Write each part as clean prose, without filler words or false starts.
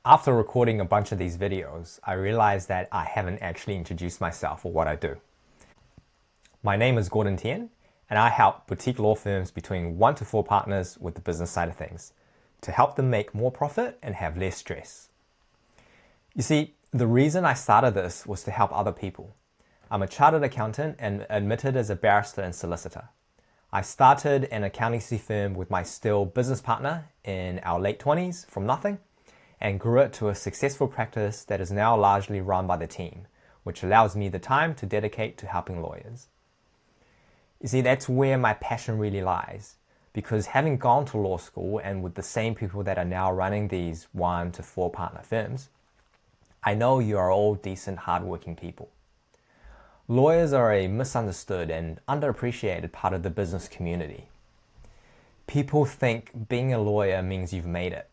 After recording a bunch of these videos, I realized that I haven't actually introduced myself or what I do. My name is Gordon Tien, and I help boutique law firms between 1 to 4 partners with the business side of things to help them make more profit and have less stress. You see, the reason I started this was to help other people. I'm a chartered accountant and admitted as a barrister and solicitor. I started an accountancy firm with my still business partner in our late 20s from nothing and grew it to a successful practice that is now largely run by the team, which allows me the time to dedicate to helping lawyers. You see, that's where my passion really lies, because having gone to law school and with the same people that are now running these 1 to 4 partner firms, I know you are all decent, hardworking people. Lawyers are a misunderstood and underappreciated part of the business community. People think being a lawyer means you've made it,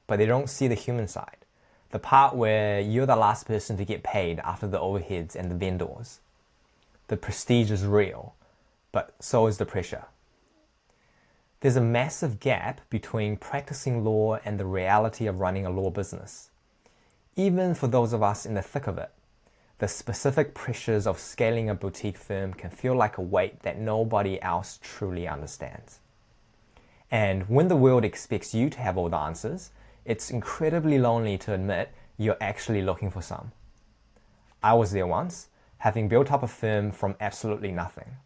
but they don't see the human side, the part where you're the last person to get paid after the overheads and the vendors. The prestige is real, but so is the pressure. There's a massive gap between practicing law and the reality of running a law business. Even for those of us in the thick of it, the specific pressures of scaling a boutique firm can feel like a weight that nobody else truly understands. And when the world expects you to have all the answers, it's incredibly lonely to admit you're actually looking for some. I was there once, having built up a firm from absolutely nothing.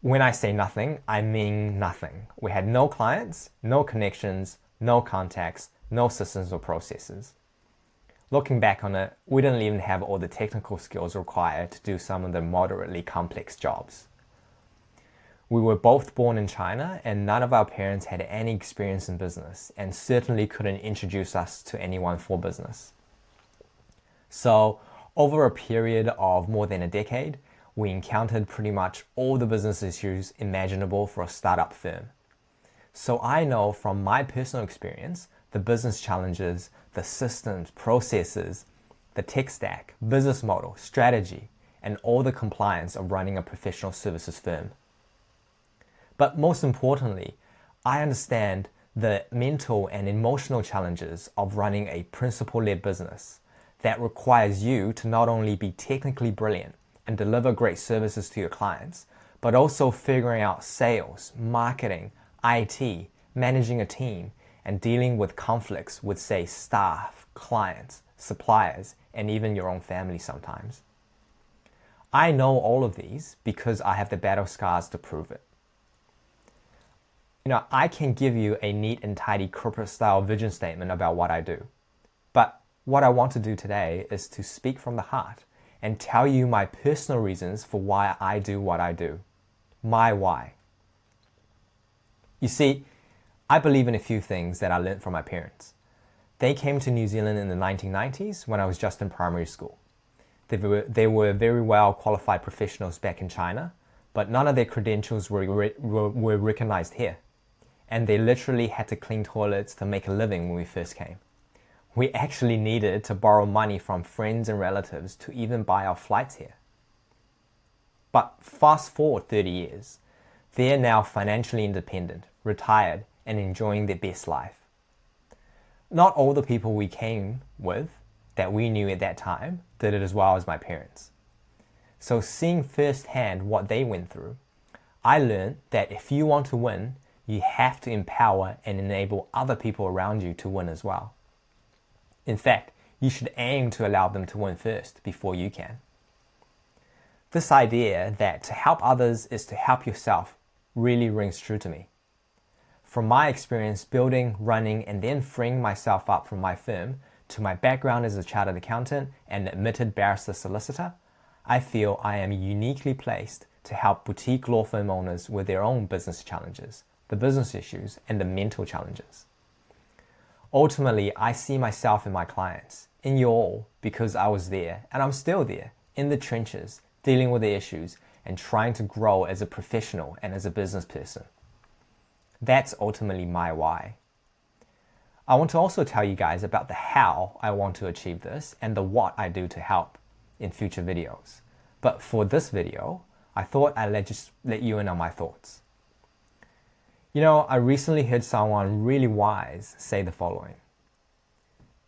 When I say nothing, I mean nothing. We had no clients, no connections, no contacts, no systems or processes. Looking back on it, we didn't even have all the technical skills required to do some of the moderately complex jobs. We were both born in China and none of our parents had any experience in business and certainly couldn't introduce us to anyone for business. So, over a period of more than a decade, we encountered pretty much all the business issues imaginable for a startup firm. So I know from my personal experience, the business challenges, the systems, processes, the tech stack, business model, strategy, and all the compliance of running a professional services firm. But most importantly, I understand the mental and emotional challenges of running a principle-led business that requires you to not only be technically brilliant and deliver great services to your clients, but also figuring out sales, marketing, IT, managing a team, and dealing with conflicts with, say, staff, clients, suppliers, and even your own family sometimes. I know all of these because I have the battle scars to prove it. I can give you a neat and tidy corporate-style vision statement about what I do. But what I want to do today is to speak from the heart and tell you my personal reasons for why I do what I do. My why. You see, I believe in a few things that I learned from my parents. They came to New Zealand in the 1990s when I was just in primary school. They were very well qualified professionals back in China, but none of their credentials were recognized here. And they literally had to clean toilets to make a living when we first came. We actually needed to borrow money from friends and relatives to even buy our flights here. But fast forward 30 years, they're now financially independent, retired, and enjoying their best life. Not all the people we came with that we knew at that time did it as well as my parents. So seeing firsthand what they went through, I learned that if you want to win, you have to empower and enable other people around you to win as well. In fact, you should aim to allow them to win first before you can. This idea that to help others is to help yourself really rings true to me. From my experience building, running, and then freeing myself up from my firm to my background as a chartered accountant and admitted barrister solicitor, I feel I am uniquely placed to help boutique law firm owners with their own business challenges, the business issues, and the mental challenges. Ultimately, I see myself in my clients, in you all, because I was there, and I'm still there, in the trenches, dealing with the issues, and trying to grow as a professional and as a business person. That's ultimately my why. I want to also tell you guys about the how I want to achieve this and the what I do to help in future videos. But for this video, I thought I'd just let you in on my thoughts. I recently heard someone really wise say the following: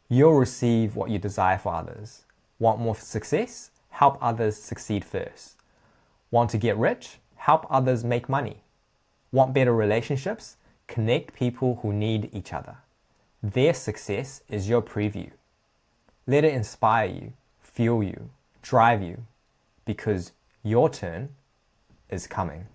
You'll receive what you desire for others. Want more success? Help others succeed first. Want to get rich? Help others make money. Want better relationships? Connect people who need each other. Their success is your preview. Let it inspire you, fuel you, drive you, because your turn is coming.